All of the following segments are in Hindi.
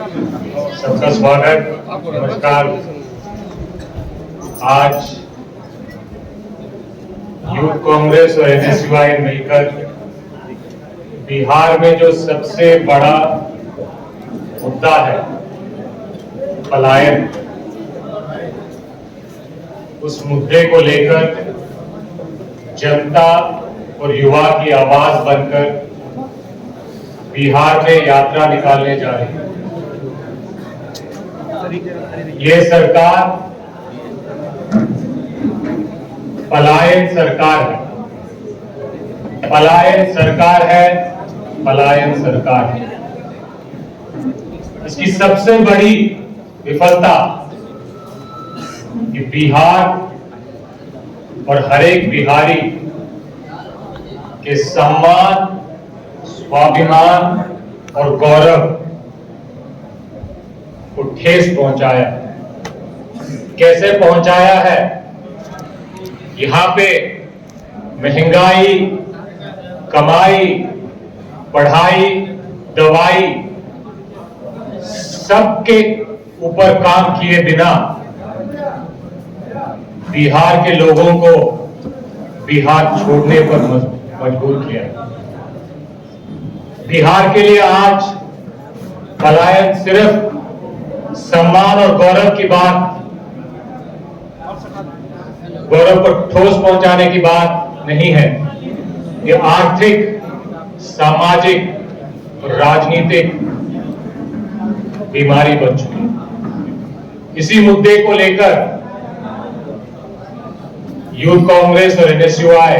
सबका स्वागत, नमस्कार। आज यूथ कांग्रेस और एनएसयूआई मिलकर बिहार में जो सबसे बड़ा मुद्दा है पलायन, उस मुद्दे को लेकर जनता और युवा की आवाज बनकर बिहार में यात्रा निकालने जा रही है। ये सरकार पलायन सरकार है, पलायन सरकार है, पलायन सरकार है। इसकी सबसे बड़ी विफलता कि बिहार और हर एक बिहारी के सम्मान, स्वाभिमान और गौरव को ठेस पहुंचाया। कैसे पहुंचाया है? यहां पे महंगाई, कमाई, पढ़ाई, दवाई सबके ऊपर काम किए बिना बिहार के लोगों को बिहार छोड़ने पर मजबूर किया। बिहार के लिए आज पलायन सिर्फ सम्मान और गौरव की बात, गौरव को ठोस पहुंचाने की बात नहीं है। ये आर्थिक, सामाजिक और राजनीतिक बीमारी बन चुकी है। इसी मुद्दे को लेकर यूथ कांग्रेस और एनएसयूआई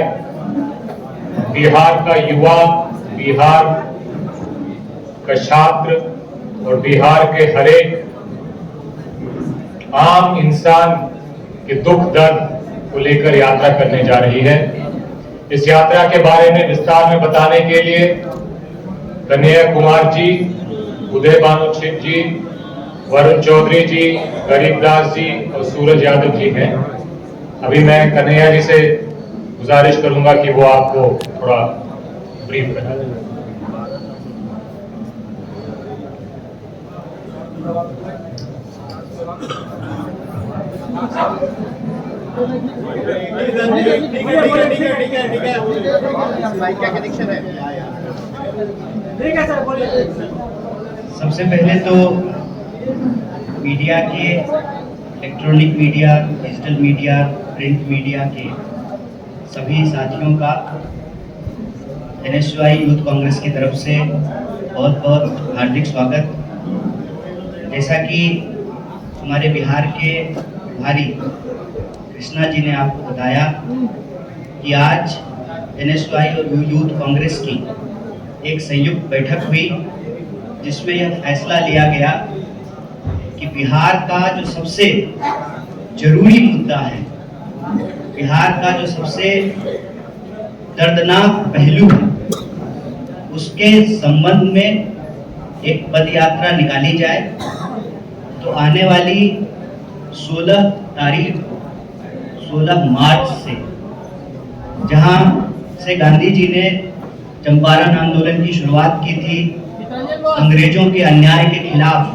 बिहार का युवा, बिहार का छात्र और बिहार के हरेक आम इंसान के दुख दर्द को लेकर यात्रा करने जा रही है। इस यात्रा के बारे में विस्तार में बताने के लिए कन्हैया कुमार जी, उदय भानु जी, वरुण चौधरी जी, गरीबदास जी और सूरज यादव जी हैं। अभी मैं कन्हैया जी से गुजारिश करूंगा कि वो आपको थोड़ा ब्रीफ करें। सबसे पहले तो मीडिया के, electronic media, digital media, print media के सभी साथियों का एनएसयूआई यूथ कांग्रेस की तरफ से बहुत बहुत हार्दिक स्वागत। जैसा कि हमारे बिहार के प्रभारी कृष्णा जी ने आपको बताया कि आज एनएसयूआई और यूथ कांग्रेस की एक संयुक्त बैठक हुई, जिसमें यह फैसला लिया गया कि बिहार का जो सबसे जरूरी मुद्दा है, बिहार का जो सबसे दर्दनाक पहलू है, उसके संबंध में एक पदयात्रा निकाली जाए। तो आने वाली 16 तारीख, 16 मार्च से, जहां से गांधी जी ने चंपारण आंदोलन की शुरुआत की थी अंग्रेजों के अन्याय के खिलाफ,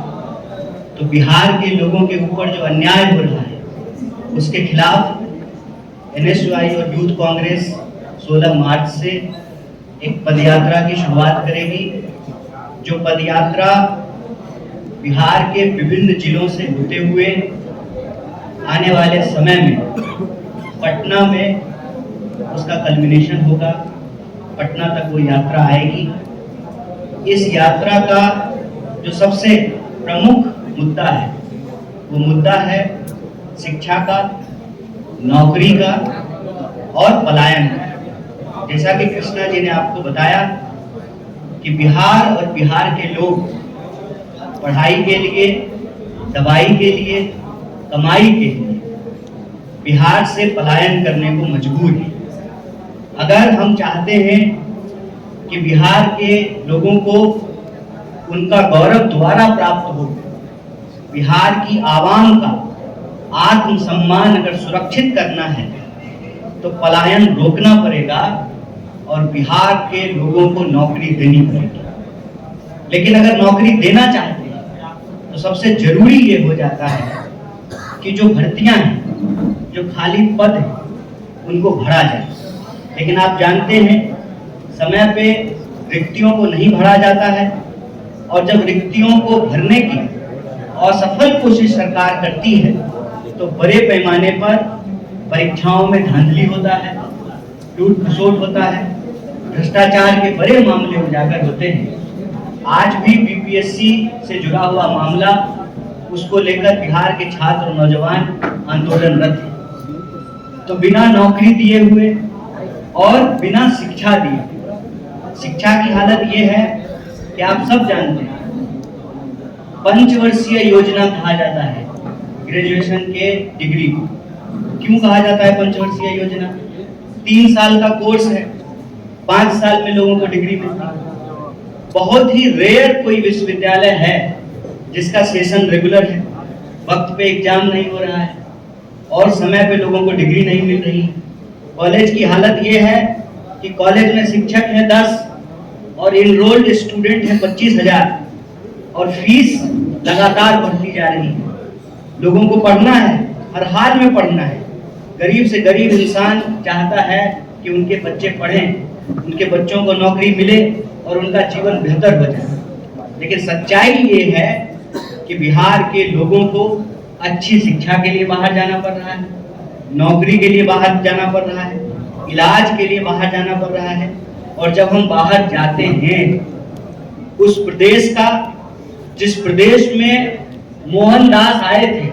तो बिहार के लोगों के ऊपर जो अन्याय हो रहा है उसके खिलाफ एनएसयूआई और यूथ कांग्रेस 16 मार्च से एक पदयात्रा की शुरुआत करेगी। जो पदयात्रा बिहार के विभिन्न जिलों से होते हुए आने वाले समय में पटना में उसका कल्मिनेशन होगा। पटना तक वो यात्रा आएगी। इस यात्रा का जो सबसे प्रमुख मुद्दा है वो मुद्दा है शिक्षा का, नौकरी का और पलायन का। जैसा कि कृष्णा जी ने आपको बताया कि बिहार और बिहार के लोग पढ़ाई के लिए, दवाई के लिए, कमाई के लिए बिहार से पलायन करने को मजबूर है। अगर हम चाहते हैं कि बिहार के लोगों को उनका गौरव दोबारा प्राप्त हो, बिहार की आवाम का आत्मसम्मान अगर सुरक्षित करना है तो पलायन रोकना पड़ेगा और बिहार के लोगों को नौकरी देनी पड़ेगी। लेकिन अगर नौकरी देना चाहते हैं सबसे जरूरी ये हो जाता है कि जो भर्तियां हैं, जो खाली पद है, उनको भरा जाए। लेकिन आप जानते हैं समय पे रिक्तियों को नहीं भरा जाता है, और जब रिक्तियों को भरने की असफल कोशिश सरकार करती है तो बड़े पैमाने पर परीक्षाओं में धांधली होता है, लूट खसोट होता है, भ्रष्टाचार के बड़े मामले उजागर होते हैं। आज भी बीपीएससी से जुड़ा हुआ मामला, उसको लेकर बिहार के छात्र और नौजवान आंदोलनरत हैं। तो बिना नौकरी दिए हुए और बिना शिक्षा दिए, शिक्षा की हालत ये है कि आप सब जानते हैं, पंचवर्षीय योजना कहा जाता है ग्रेजुएशन के डिग्री को। क्यों कहा जाता है पंचवर्षीय योजना? 3 साल का कोर्स है, 5 साल में लोगों को डिग्री मिलती है। बहुत ही रेयर कोई विश्वविद्यालय है जिसका सेशन रेगुलर है, वक्त पे एग्जाम नहीं हो रहा है और समय पे लोगों को डिग्री नहीं मिल रही है। कॉलेज की हालत ये है कि कॉलेज में शिक्षक है 10 और इनरोल्ड स्टूडेंट है 25,000 और फीस लगातार बढ़ती जा रही है। लोगों को पढ़ना है, हर हाल में पढ़ना है। गरीब से गरीब इंसान चाहता है कि उनके बच्चे पढ़ें, उनके बच्चों को नौकरी मिले और उनका जीवन बेहतर हो जाए। लेकिन सच्चाई ये है कि बिहार के लोगों को अच्छी शिक्षा के लिए बाहर जाना पड़ रहा है, नौकरी के लिए बाहर जाना पड़ रहा है, इलाज के लिए बाहर जाना पड़ रहा है। और जब हम बाहर जाते हैं, उस प्रदेश का, जिस प्रदेश में मोहनदास आए थे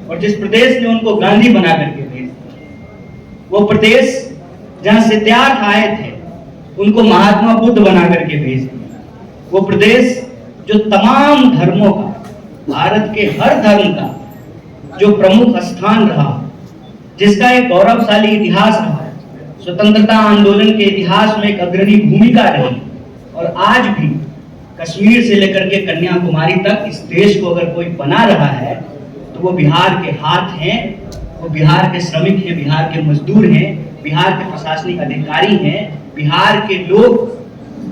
और जिस प्रदेश ने उनको गांधी बना करके भेज दिया, वो प्रदेश जहां सिद्धार्थ आए थे उनको महात्मा बुद्ध बना करके भेज दिया, वो प्रदेश जो तमाम धर्मों का, भारत के हर धर्म का जो प्रमुख स्थान रहा, जिसका एक गौरवशाली इतिहास रहा, स्वतंत्रता आंदोलन के इतिहास में एक अग्रणी भूमिका रही, और आज भी कश्मीर से लेकर के कन्याकुमारी तक इस देश को अगर कोई बना रहा है तो वो बिहार के हाथ हैं, वो बिहार के श्रमिक हैं, बिहार के मजदूर हैं, बिहार के प्रशासनिक अधिकारी हैं, बिहार के लोग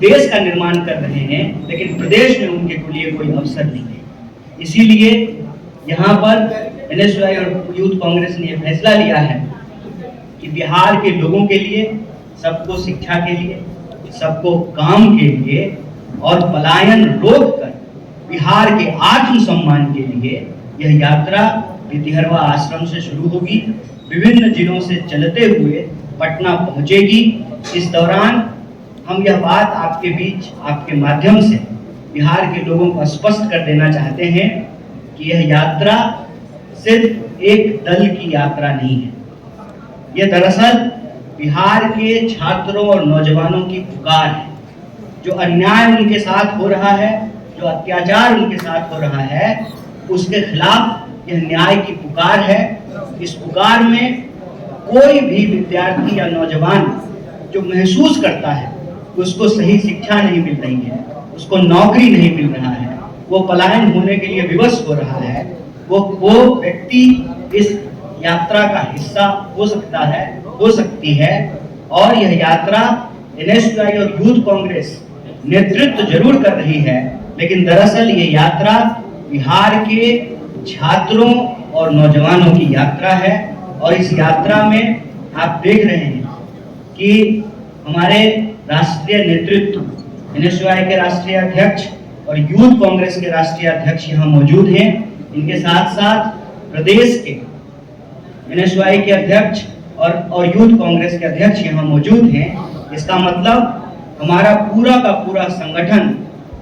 देश का निर्माण कर रहे हैं, लेकिन प्रदेश में उनके लिए कोई अवसर नहीं है। इसीलिए यहाँ पर एनएसयूआई और यूथ कांग्रेस ने यह फैसला लिया है कि बिहार के लोगों के लिए, सबको शिक्षा के लिए, सबको काम के लिए और पलायन रोककर बिहार के आत्मसम्मान के लिए यह यात्रा भितिहरवा आश्रम से शुरू होगी, विभिन्न जिलों से चलते हुए पटना पहुंचेगी। इस दौरान हम यह बात आपके बीच, आपके माध्यम से बिहार के लोगों को स्पष्ट कर देना चाहते हैं कि यह यात्रा सिर्फ एक दल की यात्रा नहीं है। यह दरअसल बिहार के छात्रों और नौजवानों की पुकार है। जो अन्याय उनके साथ हो रहा है, जो अत्याचार उनके साथ हो रहा है, उसके खिलाफ यह न्याय की पुकार है। इस पुकार में कोई भी विद्यार्थी या नौजवान जो महसूस करता है कि उसको सही शिक्षा नहीं मिल रही है, उसको नौकरी नहीं मिल रहा है, वो पलायन होने के लिए विवश हो रहा है, वो व्यक्ति इस यात्रा का हिस्सा हो सकता है, हो सकती है। और यह यात्रा एनएसयूआई और यूथ कांग्रेस नेतृत्व जरूर कर रही है, लेकिन दरअसल ये यात्रा बिहार के छात्रों और नौजवानों की यात्रा है। और इस यात्रा में आप देख रहे हैं कि हमारे राष्ट्रीय नेतृत्व, एनएसयूआई के राष्ट्रीय अध्यक्ष और यूथ कांग्रेस के राष्ट्रीय अध्यक्ष यहाँ मौजूद हैं। इनके साथ साथ प्रदेश के एनएसयूआई के अध्यक्ष और यूथ कांग्रेस के अध्यक्ष यहाँ मौजूद हैं। इसका मतलब हमारा पूरा का पूरा संगठन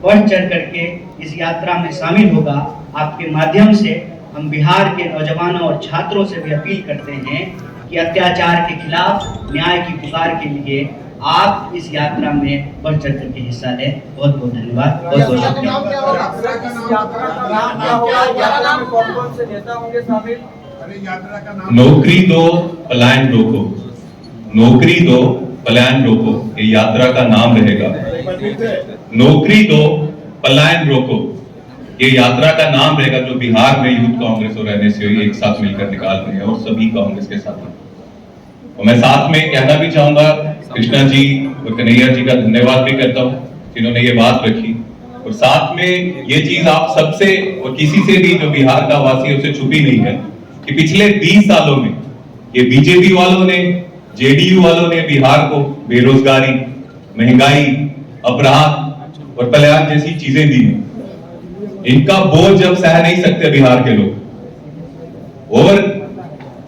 बढ़ चढ़ करके इस यात्रा में शामिल होगा। आपके माध्यम से हम बिहार के नौजवानों और छात्रों से भी अपील करते हैं कि अत्याचार के खिलाफ न्याय की पुकार के लिए आप इस यात्रा में बढ़ चढ़ करके हिस्सा लें। बहुत बहुत धन्यवाद, बहुत बहुत शुक्रिया। नौकरी दो पलायन रोको, नौकरी दो पलायन रोको, ये यात्रा का नाम रहेगा। नौकरी दो पलायन रोको, ये यात्रा का नाम रहेगा, जो बिहार में यूथ कांग्रेस और एनएसयूआई एक साथ मिलकर निकाल रहे हैं और सभी कांग्रेस के साथ। और मैं साथ में कहना भी चाहूंगा, कृष्णा जी और कन्हैया जी का धन्यवाद भी करता हूं जिन्होंने ये बात रखी। और साथ में ये चीज आप सबसे और किसी से भी जो बिहार का वासी है उसे छुपी नहीं है कि पिछले 20 सालों में ये बीजेपी वालों ने, जेडीयू वालों ने बिहार को बेरोजगारी, महंगाई, अपराध और पलायन जैसी चीजें दी। इनका बोझ जब सह नहीं सकते बिहार के लोग, और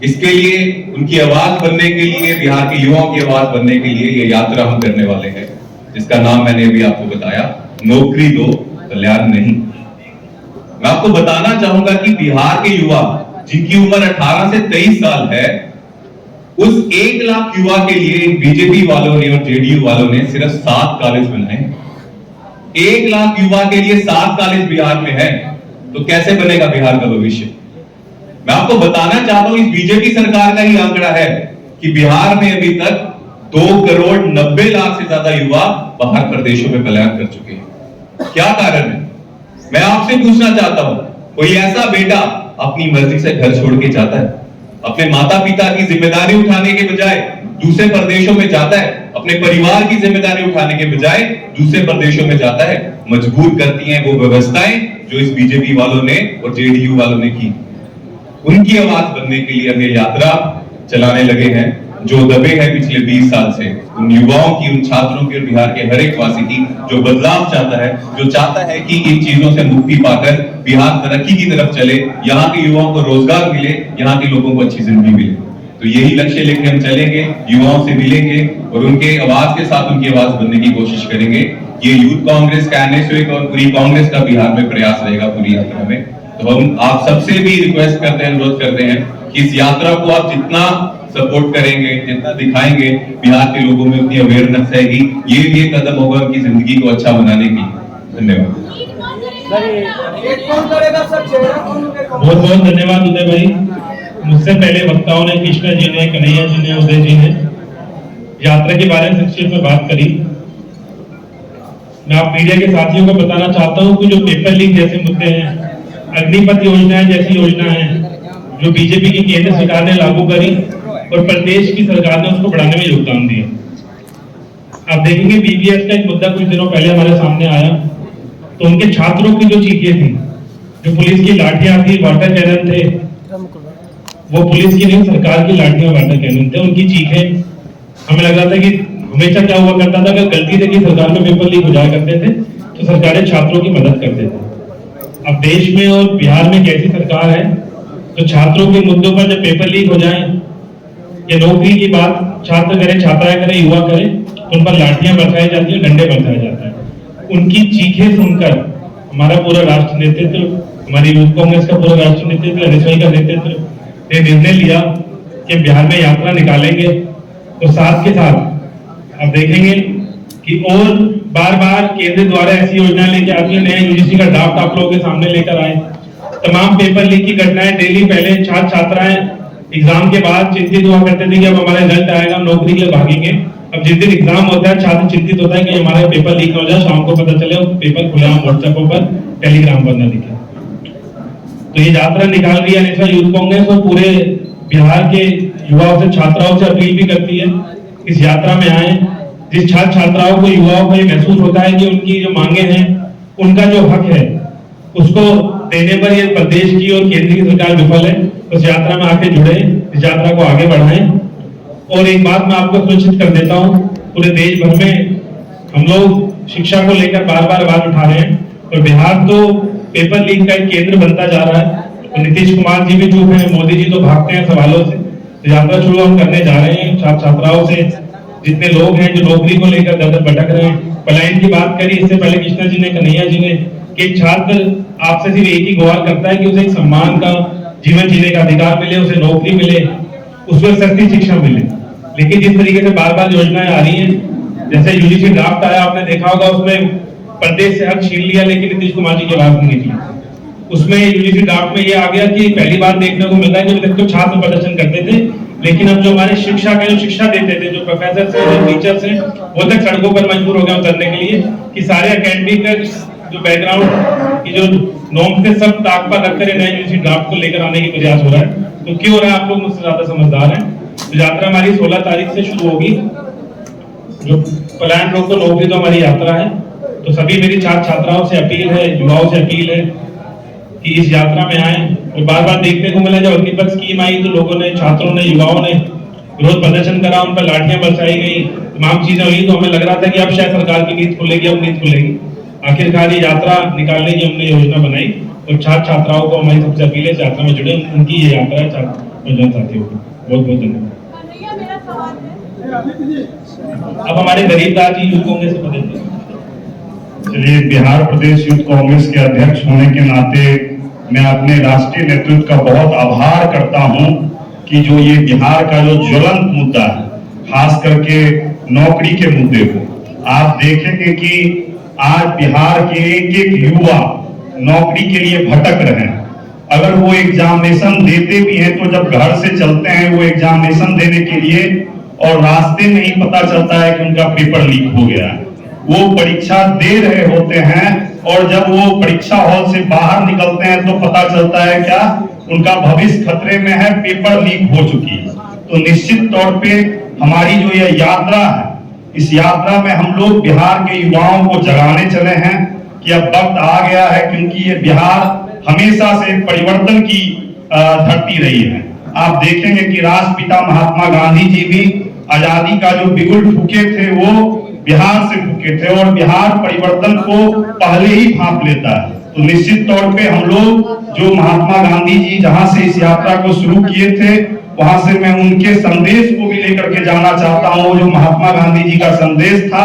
इसके लिए उनकी आवाज बनने के लिए, बिहार के युवाओं की आवाज बनने के लिए ये यात्रा हम करने वाले हैं, जिसका नाम मैंने अभी आपको बताया, नौकरी दो कल्याण नहीं। मैं आपको बताना चाहूंगा कि बिहार के युवा जिनकी उम्र 18 से 23 साल है, उस 1 लाख युवा के लिए बीजेपी वालों ने और जेडीयू वालों ने सिर्फ 7 कॉलेज बनाए। 1 लाख युवा के लिए 7 कॉलेज बिहार में है, तो कैसे बनेगा बिहार का भविष्य? मैं आपको बताना चाहता हूं, इस बीजेपी सरकार का ही आंकड़ा है कि बिहार में अभी तक 2 करोड़ 90 लाख से ज्यादा युवा बाहर प्रदेशों में पलायन कर चुके हैं। क्या कारण है? मैं आपसे पूछना चाहता हूं, कोई ऐसा बेटा अपनी मर्जी से घर छोड़ के जाता है, अपने माता पिता की जिम्मेदारी उठाने के बजाय दूसरे प्रदेशों में जाता है, अपने परिवार की जिम्मेदारी उठाने के बजाय दूसरे प्रदेशों में जाता है? मजबूर करती हैं वो व्यवस्थाएं जो इस बीजेपी वालों ने और जेडीयू वालों ने की। उनकी आवाज बनने के लिए हम ये यात्रा चलाने लगे हैं, जो दबे हैं पिछले 20 साल से, उन युवाओं की, उन छात्रों की और बिहार के हर एक वासी की जो बदलाव चाहता है, जो चाहता है कि इन चीजों से मुक्ति पाकर बिहार तरक्की की तरफ चले, यहाँ के युवाओं को रोजगार मिले, यहाँ के लोगों को अच्छी जिंदगी मिले। तो यही लक्ष्य लेके हम चलेंगे, युवाओं से मिलेंगे और उनके आवाज के साथ उनकी आवाज बनने की कोशिश करेंगे। ये यूथ कांग्रेस का, एनएसयूए और पूरी कांग्रेस का बिहार में प्रयास रहेगा पूरी यात्रा में। तो हम आप सबसे भी रिक्वेस्ट करते हैं, अनुरोध करते हैं कि इस यात्रा को आप जितना सपोर्ट करेंगे, जितना दिखाएंगे, बिहार के लोगों में उतनी अवेयरनेस रहेगी। ये भी एक कदम होगा उनकी जिंदगी को अच्छा बनाने की। धन्यवाद। बहुत बहुत धन्यवाद उदय भाई। मुझसे पहले वक्ताओं ने, कृष्णा जी ने, कन्हैया जी ने, उदय जी ने यात्रा के बारे में संक्षेप में बात करी। मैं आप मीडिया के साथियों को बताना चाहता हूं कि जो पेपर लीक जैसे मुद्दे हैं, अग्निपथ योजनाएं जैसी योजना है जो बीजेपी की केंद्र सरकार ने लागू करी और प्रदेश की सरकार ने उसको बढ़ाने में योगदान दिया। आप देखेंगे बीबीएस का एक मुद्दा कुछ दिनों पहले हमारे सामने आया, तो उनके छात्रों की जो चीखें थी, जो पुलिस की लाठियां थी, वाटर कैनन थे, वो पुलिस की नहीं सरकार की लाठियां वाटर कैनन थे। उनकी चीखें, हमें लग रहा था कि हमेशा क्या हुआ करता था, अगर गलती से कि सरकार में पेपर लीक हो जाया करते थे तो सरकारें छात्रों की मदद करते थे। अब देश में और बिहार में कैसी सरकार है, तो छात्रों के मुद्दों पर जब पेपर लीक हो जाए या नौकरी की बात छात्र करें, छात्राएं करें, युवा करें, तो उन पर लाठियां बरसाई जाती है, डंडे बरसाए जाते हैं। उनकी चीखें सुनकर हमारा पूरा राष्ट्र नेतृत्व, हमारी यूथ कांग्रेस का पूरा राष्ट्र नेतृत्व, एनएसयूए का नेतृत्व ने निर्णय लिया कि बिहार में यात्रा निकालेंगे। तो साथ के साथ आप देखेंगे कि और बार बार केंद्र द्वारा ऐसी योजना लेके आती है, नया यूजीसी का ड्राफ्ट आप लोगों के सामने लेकर आए। तमाम पेपर लीक की घटनाएं डेली, पहले छात्र छात्राएं एग्जाम के बाद चिंतित हुआ करते थे कि अब हमारा रिजल्ट आएगा, नौकरी के लिए भागेंगे। अब जिस दिन एग्जाम होता है छात्र चिंतित होता है कि हमारा पेपर लीक हो जाए, शाम को पता चले पेपर खुला व्हाट्सएप पर, टेलीग्राम पर न दिखे। तो ये यात्रा निकाल रही है एनएसयूए यूथ कांग्रेस और पूरे बिहार के युवाओं से, छात्राओं से अपील भी करती है इस यात्रा में आए। जिस छात्र छात्राओं को, युवाओं को ये महसूस होता है कि उनकी जो मांगे हैं, उनका जो हक है, उसको देने पर ये प्रदेश की और केंद्र की सरकार विफल है, उस यात्रा में आके जुड़े, इस यात्रा को आगे बढ़ाएं। और एक बात मैं आपको सूचित कर देता हूं, पूरे देश भर में हम लोग शिक्षा को लेकर बार बार आवाज उठा रहे हैं, और बिहार तो पेपर लीक का एक केंद्र बनता जा रहा है। तो नीतीश कुमार जी भी चुप हैं, मोदी जी तो भागते हैं सवालों से। तो यात्रा शुरू हम करने जा रहे हैं छात्र छात्राओं से, जितने लोग हैं जो नौकरी को लेकर दर भटक रहे हैं। पलायन की बात करी इससे पहले कृष्णा जी ने, कन्हैया जी ने, कि छात्र आपसे सिर्फ एक ही गुहार करता है कि उसे एक सम्मान का जीवन जीने का अधिकार मिले, उसे नौकरी मिले, उसको सस्ती शिक्षा मिले। लेकिन जिस तरीके से बार बार योजनाएं आ रही हैं, जैसे यूजीसी ड्राफ्ट आया, आपने देखा होगा, उसमें प्रदेश से हक छीन लिया, लेकिन नीतीश कुमार जी की आवाज नहीं निकली। उसमें यूजीसी ड्राफ्ट में ये आ गया कि पहली बार देखने को मिला है कि तो छात्र प्रदर्शन करते थे, लेकिन अब जो हमारे शिक्षा का जो शिक्षा देते थे, जो प्रोफेसर हैं, जो टीचर्स हैं, वो तक सड़कों पर मजबूर हो गए उतरने के लिए कि सारे एकेडमिक जो बैकग्राउंड की जो नॉर्म्स थे सब ताक पर रखकर नए यूजीसी ड्राफ्ट को लेकर आने की प्रयास हो रहा है। तो क्यों हो रहा है? आप लोग मुझसे ज्यादा समझदार हैं। तो यात्रा हमारी 16 तारीख से शुरू होगी, जो पलायन रोको नौकरी तो हमारी यात्रा है। तो सभी मेरी छात्र छात्राओं से अपील है, युवाओं से अपील है कि इस यात्रा में आए। और बार बार देखने को मिला जब अग्निपथ स्कीम आई तो लोगों ने, छात्रों ने, युवाओं ने विरोध प्रदर्शन करा, उन पर लाठियां बरसाई गई, तमाम चीजें हुई, तो हमें लग रहा था कि अब शायद सरकार की नींद खुलेगी, अब नींद खुलेगी। आखिरकार ये यात्रा निकालने की हमने योजना बनाई और छात्र छात्राओं को हमारी सबसे अपील है इस यात्रा में जुड़े, उनकी ये यात्रा है छात्र साथियों को। बहुत बहुत धन्यवाद। अब हमारे गरीबदास जी यूथ कांग्रेस से बदलते हैं। चलिए, बिहार प्रदेश यूथ कांग्रेस के अध्यक्ष होने के नाते मैं अपने राष्ट्रीय नेतृत्व का बहुत आभार करता हूं कि जो ये बिहार का जो ज्वलंत मुद्दा है, खास करके नौकरी के मुद्दे को, आप देखेंगे कि आज बिहार के एक एक युवा नौकरी के लिए भटक रहे हैं। अगर वो एग्जामिनेशन देते भी हैं तो जब घर से चलते हैं वो एग्जामिनेशन देने के लिए और रास्ते में ही पता चलता है कि उनका पेपर लीक हो गया है। वो परीक्षा दे रहे होते हैं और जब वो परीक्षा हॉल से बाहर निकलते हैं तो पता चलता है क्या, उनका भविष्य खतरे में है, पेपर लीक हो चुकी है। तो निश्चित तौर पे हमारी जो ये यात्रा है, इस यात्रा में हम लोग बिहार के युवाओं को जगाने चले हैं कि अब वक्त आ गया है, क्योंकि ये बिहार हमेशा से परिवर्तन की धरती रही है। आप देखेंगे कि राष्ट्रपिता महात्मा गांधी जी भी आजादी का जो बिगुल फूके थे वो बिहार से फूके थे और बिहार परिवर्तन को पहले ही भांप लेता है। तो निश्चित तौर पे हम लोग जो महात्मा गांधी जी जहां से इस यात्रा को शुरू किए थे, वहां से मैं उनके संदेश को भी लेकर के जाना चाहता हूं। जो महात्मा गांधी जी का संदेश था,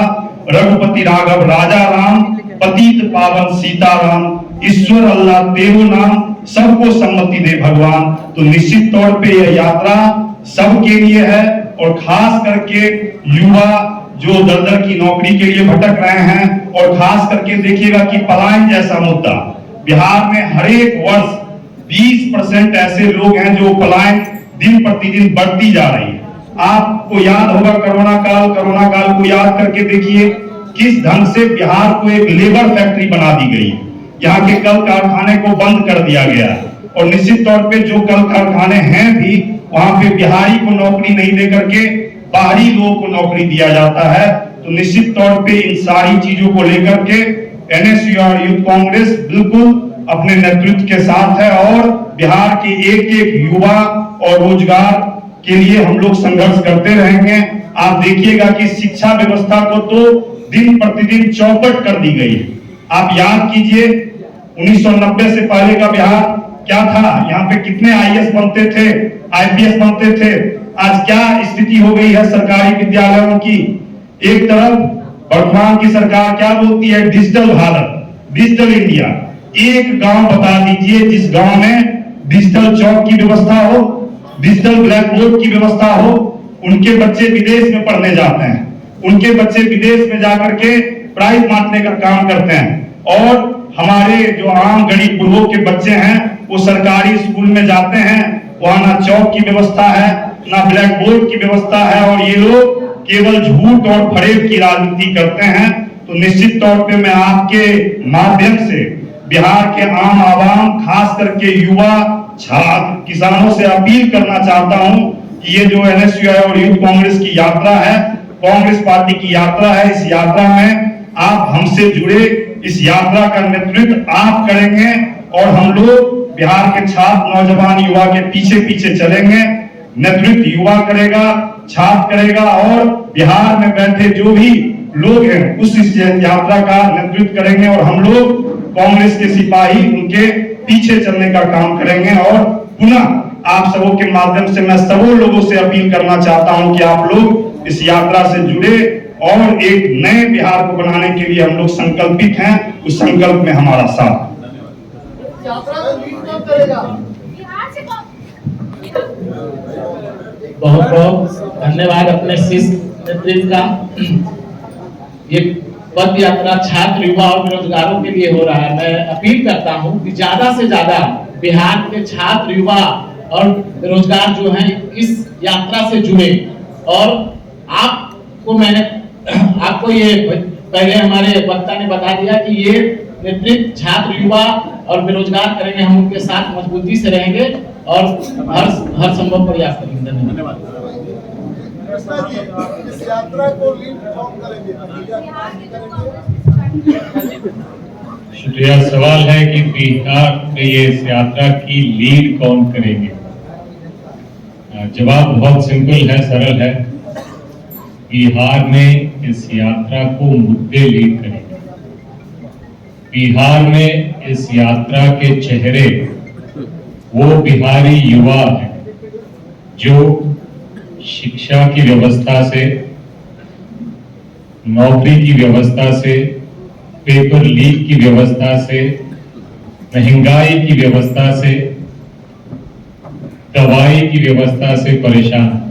रघुपति राघव राजा राम, पतित पावन सीताराम, ईश्वर अल्लाह तेरो नाम, सबको सम्मति दे भगवान। तो निश्चित तौर पे यह यात्रा सबके लिए है और खास करके युवा जो दर की नौकरी के लिए भटक रहे हैं, और खास करके देखिएगा कि पलायन जैसा मुद्दा बिहार में हर एक वर्ष 20% ऐसे लोग हैं जो पलायन दिन प्रतिदिन बढ़ती जा रही है। आपको याद होगा कोरोना काल को याद करके देखिए किस ढंग से बिहार को एक लेबर फैक्ट्री बना दी गई। यहाँ के कल कारखाने को बंद कर दिया गया और निश्चित तौर पे जो कल कारखाने हैं भी वहां पे बिहारी को नौकरी नहीं दे करके बाहरी लोगों को नौकरी दिया जाता है। तो निश्चित तौर पे इन सारी चीजों को लेकर के एनएसयूआर यूथ कांग्रेस बिल्कुल अपने नेतृत्व के साथ है और बिहार के एक एक युवा और रोजगार के लिए हम लोग संघर्ष करते रहेंगे। आप देखिएगा कि शिक्षा व्यवस्था को तो दिन प्रतिदिन चौपट कर दी गई है। आप याद कीजिए 1990 से पहले का बिहार क्या था, यहाँ पे कितने आईएएस बनते थे, आईपीएस बनते थे। आज क्या स्थिति हो गई है सरकारी विद्यालयों की। एक तरफ वर्तमान की सरकार क्या बोलती है, डिजिटल भारत, डिजिटल इंडिया। एक गांव बता दीजिए जिस गांव में डिजिटल चौक की व्यवस्था हो, डिजिटल ब्लैक बोर्ड की व्यवस्था हो। उनके बच्चे विदेश में पढ़ने जाते हैं, उनके बच्चे विदेश में जाकर के प्राइज बांटने का काम करते हैं और हमारे जो आम गरीब गुरबों के बच्चे हैं वो सरकारी स्कूल में जाते हैं, वहां ना चौक की व्यवस्था है ना ब्लैक बोर्ड की व्यवस्था है और ये लोग केवल झूठ और फरेब की राजनीति करते हैं। तो निश्चित तौर पे मैं आपके माध्यम से बिहार के आम आवाम, खास करके युवा, छात्र, किसानों से अपील करना चाहता हूं कि ये जो एनएसयूआई और यूथ कांग्रेस की यात्रा है, कांग्रेस पार्टी की यात्रा है, इस यात्रा में आप हमसे जुड़े, इस यात्रा का नेतृत्व आप करेंगे और हम लोग बिहार के छात्र, नौजवान, युवा के पीछे पीछे चलेंगे। नेतृत्व युवा करेगा, छात्र करेगा और बिहार में बैठे जो भी लोग हैं उस यात्रा का नेतृत्व करेंगे और हम लोग कांग्रेस के सिपाही उनके पीछे चलने का काम करेंगे। और पुनः आप सबों के माध्यम से मैं सबों लोगों से अपील करना चाहता हूं कि आप लोग इस यात्रा से जुड़े और एक नए बिहार को बनाने के लिए हम लोग संकल्पित हैं। उस संकल्प में हमारा साथ। बहुत बहुत धन्यवाद अपने शिष्ट नेतृत्व का। ये पद यात्रा छात्र, युवा और बेरोजगारों के लिए हो रहा है। मैं अपील करता हूं कि ज्यादा से ज्यादा बिहार के छात्र, युवा और बेरोजगार जो हैं इस यात्रा से जुड़े। और आपको ये पहले हमारे वक्ता ने बता दिया कि ये नेतृत्व छात्र, युवा और बेरोजगार करेंगे। हम उनके साथ मजबूती से रहेंगे और हर संभव प्रयास करेंगे। धन्यवाद। इस यात्रा को लीड कौन करेंगे? शुक्रिया। सवाल है कि बिहार में ये इस यात्रा की लीड कौन करेंगे? जवाब बहुत सिंपल है, सरल है। बिहार में इस यात्रा को मुद्दे लीड करेंगे। बिहार में इस यात्रा के चेहरे वो बिहारी युवा हैं जो शिक्षा की व्यवस्था से, नौकरी की व्यवस्था से, पेपर लीक की व्यवस्था से, महंगाई की व्यवस्था से, दवाई की व्यवस्था से परेशान है।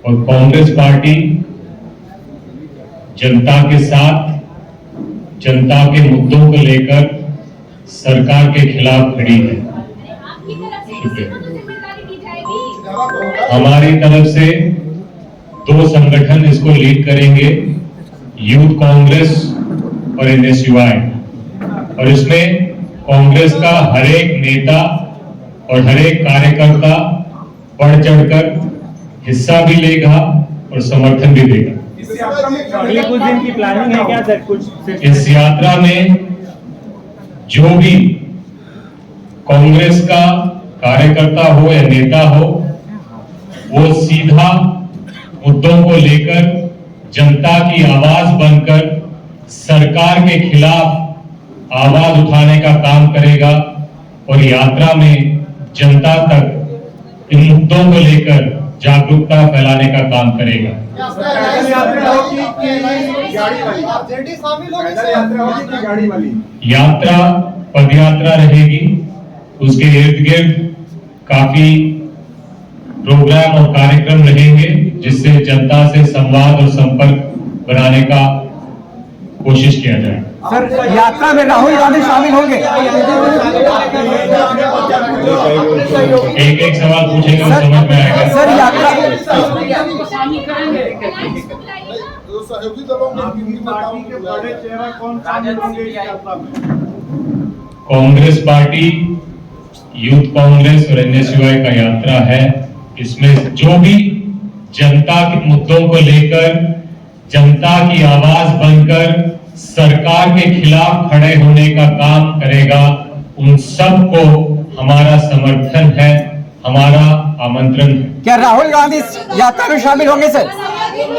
और कांग्रेस पार्टी जनता के साथ, जनता के मुद्दों को लेकर सरकार के खिलाफ खड़ी है। हमारी तरफ से 2 संगठन इसको लीड करेंगे, यूथ कांग्रेस और एनएसयूआई। और इसमें कांग्रेस का हर एक नेता और हर एक कार्यकर्ता बढ़ चढ़कर हिस्सा भी लेगा और समर्थन भी देगा। अगले कुछ दिन की प्लानिंग है क्या सर? कुछ इस यात्रा में जो भी कांग्रेस का कार्यकर्ता हो या नेता हो, वो सीधा मुद्दों को लेकर जनता की आवाज बनकर सरकार के खिलाफ आवाज उठाने का काम करेगा और यात्रा में जनता तक इन मुद्दों को लेकर जागरूकता फैलाने का काम करेगा। यात्रा पदयात्रा रहेगी, उसके इर्द गिर्द काफी प्रोग्राम और कार्यक्रम रहेंगे जिससे जनता से संवाद और संपर्क बनाने का कोशिश किया जाए। सर, यात्रा में राहुल गांधी शामिल होंगे? एक सवाल पूछेंगे तो समझ में आएगा। सर, यात्रा सहयोगी दलों के बड़े चेहरा कौन शामिल होंगे इस यात्रा में? कांग्रेस पार्टी, यूथ कांग्रेस और एनएसयूआई का यात्रा है। इसमें जो भी जनता के मुद्दों को लेकर जनता की आवाज बनकर सरकार के खिलाफ खड़े होने का काम करेगा, उन सबको हमारा समर्थन है, हमारा आमंत्रण है। क्या राहुल गांधी यात्रा में शामिल होंगे सर? लेकिन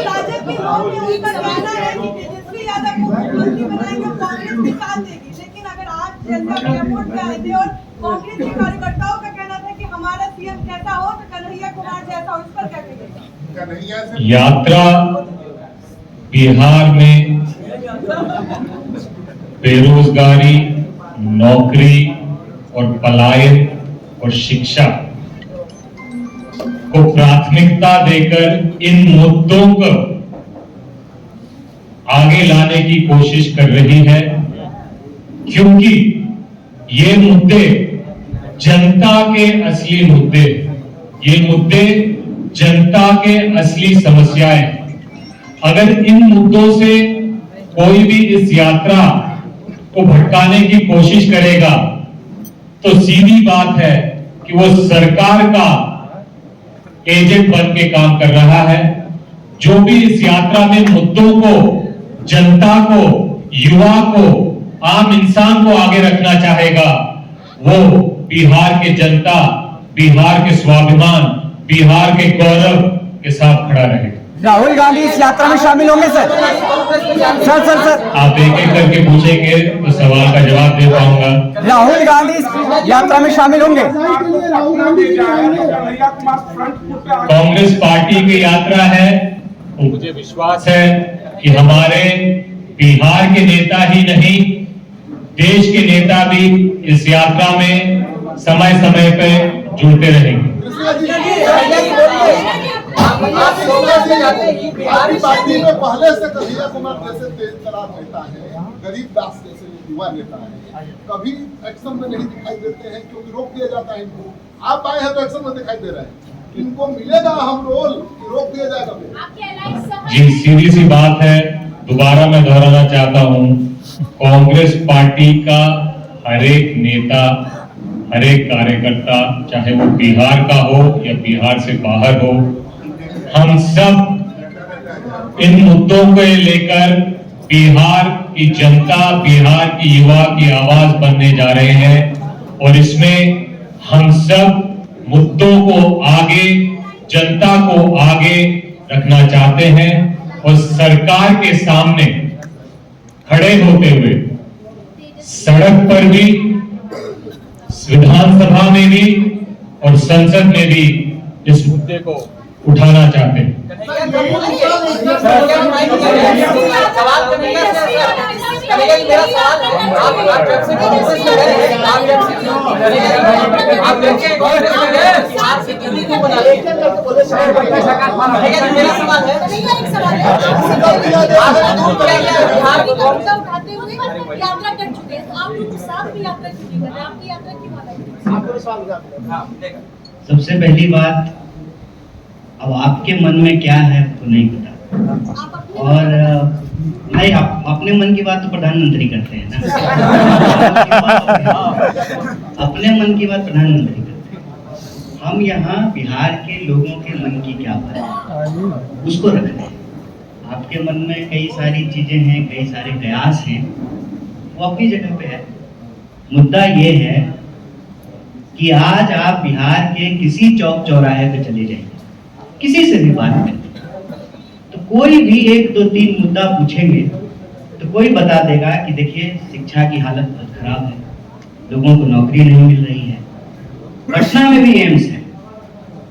अगर आज एयरपोर्ट पे आए थे और कांग्रेस के कार्यकर्ताओं का कहना था कि हमारा सीएम कैसा हो तो कन्हैया कुमार जैसा हो, इस पर क्या कहेंगे? यात्रा बिहार में बेरोजगारी, नौकरी और पलायन और शिक्षा को प्राथमिकता देकर इन मुद्दों को आगे लाने की कोशिश कर रही है, क्योंकि ये मुद्दे जनता के असली मुद्दे, ये मुद्दे जनता के असली समस्याएं। अगर इन मुद्दों से कोई भी इस यात्रा को भटकाने की कोशिश करेगा तो सीधी बात है कि वो सरकार का एजेंट बन के काम कर रहा है। जो भी इस यात्रा में मुद्दों को, जनता को, युवा को, आम इंसान को आगे रखना चाहेगा, वो बिहार के जनता, बिहार के स्वाभिमान, बिहार के गौरव के साथ खड़ा रहेगा। राहुल गांधी इस यात्रा में शामिल होंगे सर? सर आप एक एक करके पूछेंगे तो सवाल का जवाब दे पाऊंगा। राहुल गांधी इस यात्रा में शामिल होंगे? कांग्रेस पार्टी की यात्रा है, मुझे विश्वास है कि हमारे बिहार के नेता ही नहीं, देश के नेता भी इस यात्रा में समय समय पर जुड़ते रहेंगे। बिहारी पार्टी में पहले से कन्हैया कुमार जैसे तेज तरार नेता है, गरीब दास जैसे युवा नेता है, कभी एक्शन में नहीं दिखाई देते हैं क्योंकि रोक दिया जाता है इनको। आप आए हैं तो एक्शन में दिखाई दे रहा है, इनको मिलेगा हम रोल कि रोक दिया जाएगा? जी, सीधी सी बात है, दोबारा मैं दोहराना चाहता हूं, कांग्रेस पार्टी का हर एक नेता, हर एक कार्यकर्ता, चाहे वो बिहार का हो या बिहार से बाहर हो, हम सब इन मुद्दों को लेकर बिहार की जनता, बिहार की युवा की आवाज बनने जा रहे हैं और इसमें हम सब मुद्दों को आगे, जनता को आगे रखना चाहते हैं और सरकार के सामने खड़े होते हुए सड़क पर भी, विधानसभा में भी और संसद में भी इस मुद्दे को उठाना चाहते हैं। यात्रा कर चुके हैं, आप लोग साथ भी यात्रा क्यों कर रहे हैं? आपकी यात्रा क्यों अलग है? सबसे पहली बात, अब आपके मन में क्या है तो नहीं पता, और नहीं, आप अपने मन की बात तो प्रधानमंत्री करते हैं ना। अपने मन की बात प्रधानमंत्री करते हैं। हम यहाँ बिहार के लोगों के मन की क्या बात है उसको रख रहे हैं। आपके मन में कई सारी चीजें हैं, कई सारे कयास हैं, वो अपनी जगह पे है। मुद्दा ये है कि आज आप बिहार के किसी चौक चौराहे पे चले जाइए, किसी से भी बात करें, तो कोई भी 1, 2, 3 मुद्दा पूछेंगे तो कोई बता देगा कि देखिए शिक्षा की हालत बहुत खराब है, लोगों को नौकरी नहीं मिल रही है। पटना में भी एम्स है,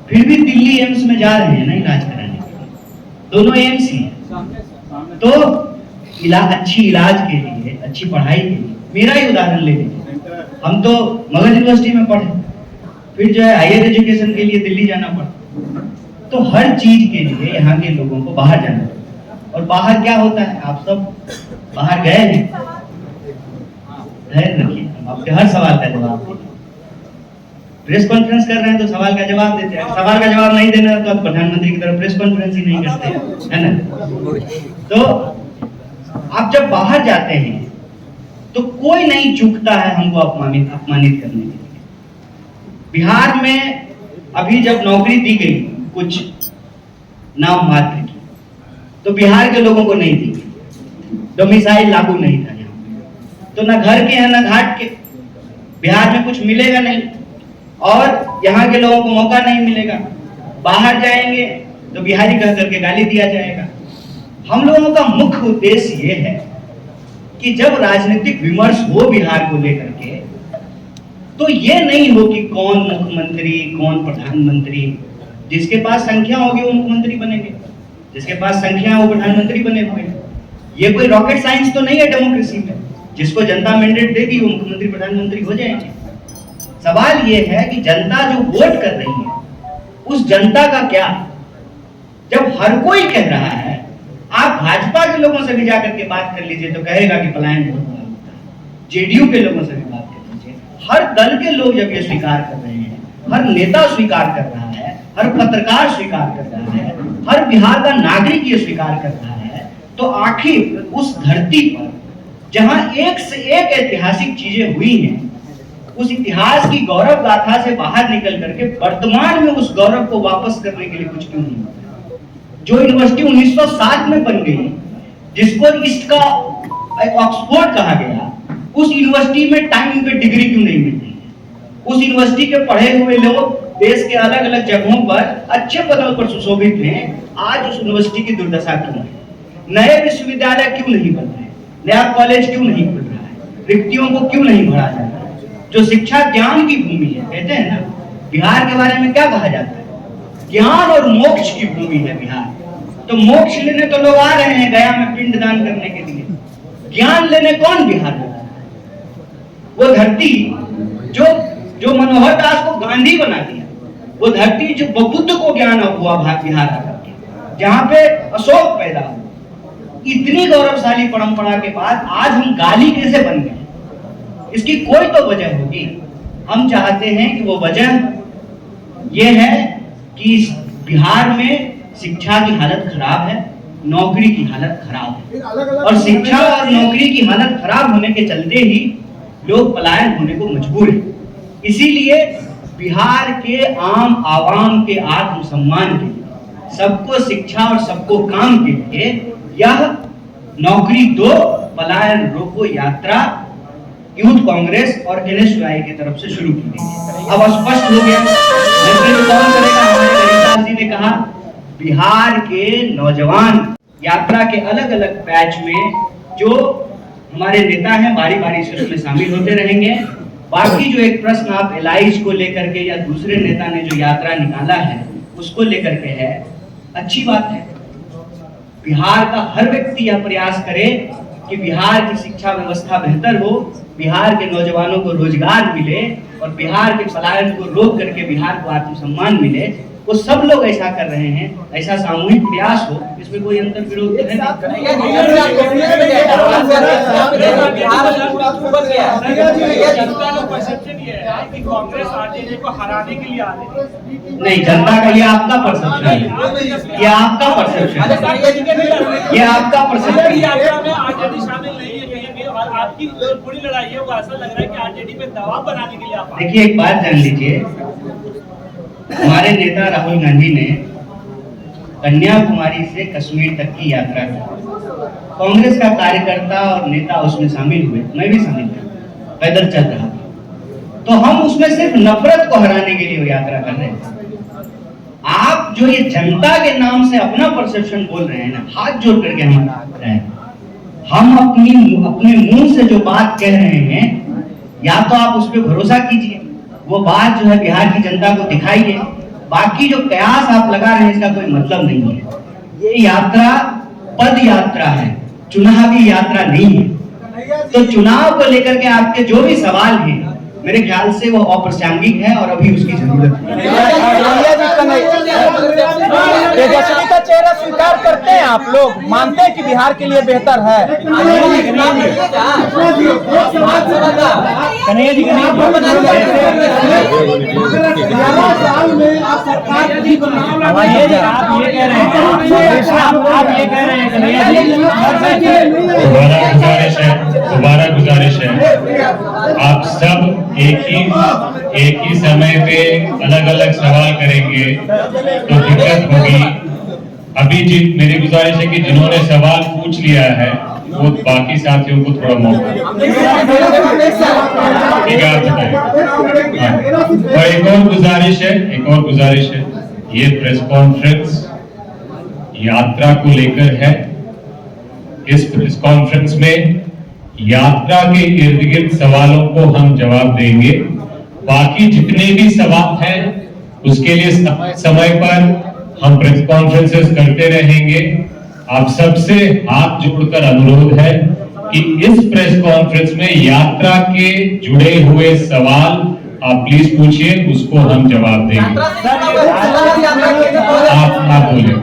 फिर भी दिल्ली एम्स में जा रहे हैं ना इलाज कराने के लिए, दोनों एम्स ही है। तो अच्छी इलाज के लिए, अच्छी पढ़ाई के लिए, मेरा ही उदाहरण ले लीजिए, हम तो मगध यूनिवर्सिटी में पढ़े, फिर जो है हायर एजुकेशन के लिए दिल्ली जाना पड़ा। तो हर चीज के लिए यहाँ के लोगों को बाहर जाना पड़ता। और बाहर क्या होता है, आप सब बाहर गए हैं, धैर्य रखिए, आपके हर सवाल का जवाब देंगे। प्रेस कॉन्फ्रेंस कर रहे हैं तो सवाल का जवाब देते हैं, सवाल का जवाब नहीं देना तो आप प्रधानमंत्री की तरफ प्रेस कॉन्फ्रेंस ही नहीं करते, है ना। तो आप जब बाहर जाते हैं तो कोई नहीं चूकता है हमको अपमानित करने के लिए। बिहार में अभी जब नौकरी दी गई कुछ नाम मात्र की, तो बिहार के लोगों को नहीं दी गई, डोमिसाइल लागू नहीं था यहाँ, तो ना घर के हैं ना घाट के, बिहार में कुछ मिलेगा नहीं और यहाँ के लोगों को मौका नहीं मिलेगा। बाहर जाएंगे तो बिहारी कह करके गाली दिया जाएगा। हम लोगों का मुख्य उद्देश्य ये है कि जब राजनीतिक विमर्श हो बिहार को लेकर के, तो ये नहीं हो कि कौन मुख्यमंत्री कौन प्रधानमंत्री, जिसके पास संख्या होगी वो मुख्यमंत्री बनेंगे, जिसके पास संख्या है वो प्रधानमंत्री बने हुए। ये कोई रॉकेट साइंस तो नहीं है डेमोक्रेसी में, जिसको जनता मैंडेट देगी वो मुख्यमंत्री प्रधानमंत्री हो जाएंगे। सवाल ये है कि जनता जो वोट कर रही है उस जनता का क्या। जब हर कोई कह रहा है, आप भाजपा के लोगों से भी जाकर के बात कर लीजिए तो कहेगा कि पलायन बहुत बड़ा होता है, जेडीयू के लोगों से भी बात कर लीजिए, हर दल के लोग जब ये स्वीकार कर रहे हैं, हर नेता स्वीकार कर रहा है, हर पत्रकार स्वीकार कर रहा है, हर बिहार का नागरिक ये स्वीकार कर रहा है, तो आखिर उस धरती पर जहां एक से एक ऐतिहासिक चीजें हुई हैं, उस इतिहास की गौरव गाथा से बाहर निकल करके वर्तमान में उस गौरव को वापस करने के लिए कुछ क्यों नहीं होता। जो यूनिवर्सिटी 1907 में बन गई, जिसको ईस्ट का ऑक्सफोर्ड कहा गया, उस यूनिवर्सिटी में टाइम पे डिग्री क्यों नहीं मिल रही है। उस यूनिवर्सिटी के पढ़े हुए लोग देश के अलग अलग जगहों पर अच्छे पदों पर सुशोभित हैं। आज उस यूनिवर्सिटी की दुर्दशा क्यों है। नए विश्वविद्यालय क्यों नहीं बन रहे, नया कॉलेज क्यों नहीं खुल रहा है, रिक्तियों को क्यों नहीं भरा जा रहा है। जो शिक्षा ज्ञान की भूमि है, कहते हैं ना, बिहार के बारे में क्या कहा जाता है, ज्ञान और मोक्ष की भूमि है बिहार। तो मोक्ष लेने तो लोग आ रहे हैं गया में पिंडदान करने के लिए, ज्ञान लेने कौन बिहार में? वो धरती जो मनोहर दास को गांधी बना दिया, वो धरती जो बुद्ध को ज्ञान हुआ बिहार आकर के, जहाँ पे अशोक पैदा हुआ। इतनी गौरवशाली परंपरा के बाद आज हम गाली कैसे बन गए, इसकी कोई तो वजह होगी। हम चाहते हैं कि वो वजह ये है कि बिहार में शिक्षा की हालत खराब है, नौकरी की हालत खराब है, और शिक्षा और नौकरी की हालत खराब होने के चलते ही लोग पलायन होने को मजबूर हैं। इसीलिए बिहार के आम आवाम के आत्मसम्मान के लिए, सबको शिक्षा और सबको काम के लिए यह नौकरी दो पलायन रोको यात्रा यूथ कांग्रेस और NSUI की तरफ से शुरू की गई है। अब स्पष्ट हो गया नेतृत्व कौन करेगा। हमारे गरीबदास जी ने कहा बिहार के नौजवान यात्रा के अलग अलग पैच में जो हमारे नेता हैं बारी बारी से उसमें शामिल होते रहेंगे। बाकी जो एक प्रश्न आप एलाइज को लेकर के या दूसरे नेता ने जो यात्रा निकाला है उसको लेकर के है, अच्छी बात है। बिहार का हर व्यक्ति यह प्रयास करे कि बिहार की शिक्षा व्यवस्था बेहतर हो, बिहार के नौजवानों को रोजगार मिले और बिहार के पलायन को रोक करके बिहार को आत्मसम्मान मिले। वो सब लोग ऐसा कर रहे हैं, ऐसा सामूहिक प्रयास हो, इसमें कोई अंतर विरोध नहीं। नहीं, जनता का ये आपका परसेप्शन है, ये आपका परसेप्शन है, ये आपका परसेप्शन है। और आपकी पूरी लड़ाई है वो ऐसा लग रहा है कि आरजेडी पे दबाव बनाने के लिए आप। देखिए एक बात जान लीजिए, हमारे नेता राहुल गांधी ने कन्याकुमारी से कश्मीर तक की यात्रा की। कांग्रेस का कार्यकर्ता और नेता उसमें शामिल हुए, मैं भी शामिल था, पैदल चल रहा था। तो हम उसमें सिर्फ नफरत को हराने के लिए वो यात्रा कर रहे हैं। आप जो ये जनता के नाम से अपना परसेप्शन बोल रहे हैं ना, हाथ जोड़ करके हम अपने मुंह से जो बात कह रहे हैं, या तो आप उस पर भरोसा कीजिए, वो बात जो है बिहार की जनता को दिखाइए। बाकी जो कयास आप लगा रहे हैं इसका कोई मतलब नहीं है। ये यात्रा पद यात्रा है, चुनावी यात्रा नहीं है। तो चुनाव को लेकर के आपके जो भी सवाल हैं, मेरे ख्याल से वो अप्रासंगिक है और अभी उसकी जरूरत नहीं। तेजस्वी का चेहरा स्वीकार करते हैं आप लोग, मानते हैं कि बिहार के लिए बेहतर है। कन्हैया जी दोबारा गुजारिश है, आप सब एक ही समय पे अलग अलग सवाल करेंगे तो दिक्कत होगी। अभी मेरी गुजारिश है कि जिन्होंने सवाल पूछ लिया है वो बाकी साथियों को थोड़ा मौका ठीक है, आप बताएं। और एक और गुजारिश है, ये प्रेस कॉन्फ्रेंस यात्रा को लेकर है। इस प्रेस कॉन्फ्रेंस में यात्रा के इर्द गिर्द सवालों को हम जवाब देंगे। बाकी जितने भी सवाल हैं उसके लिए समय पर हम प्रेस कॉन्फ्रेंसेस करते रहेंगे। आप सबसे हाथ जोड़कर अनुरोध है कि इस प्रेस कॉन्फ्रेंस में यात्रा के जुड़े हुए सवाल आप प्लीज पूछिए, उसको हम जवाब देंगे। आप बोले।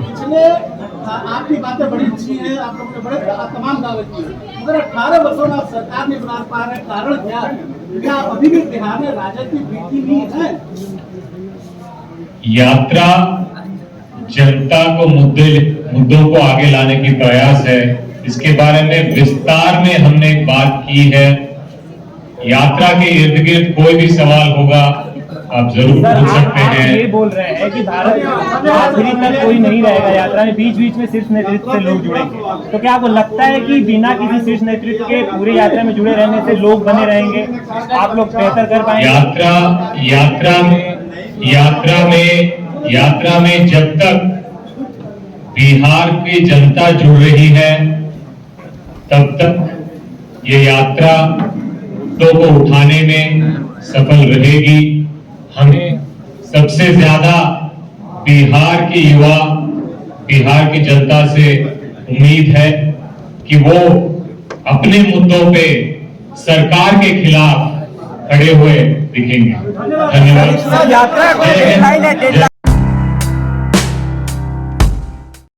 आपकी बातें बड़ी अच्छी हैं, आप लोगों ने बड़े तमाम दावे किए, मगर 18 वर्षों में आप सरकार नहीं बना पा रहे, कारण क्या है? क्या आप अभी भी बिहार में राजद की बीती नहीं है? यात्रा जनता को मुद्दों को आगे लाने की प्रयास है। इसके बारे में विस्तार में हमने बात की है। यात्रा के इर्द गिर्द कोई भी सवाल होगा आप जरूर पूछ सकते हैं। ये बोल रहे हैं कि भारत आखिरी तक कोई नहीं रहेगा यात्रा में, बीच बीच में शीर्ष नेतृत्व से लोग जुड़ेंगे। तो क्या आपको लगता है कि बिना किसी शीर्ष नेतृत्व के पूरी यात्रा में जुड़े रहने से लोग बने रहेंगे, आप लोग बेहतर कर पाएंगे? यात्रा में जब तक बिहार की जनता जुड़ रही है तब तक ये यात्रा तो को उठाने में सफल रहेगी। हमें सबसे ज्यादा बिहार के युवा, बिहार की जनता से उम्मीद है कि वो अपने मुद्दों पे सरकार के खिलाफ खड़े हुए दिखेंगे। धन्यवाद।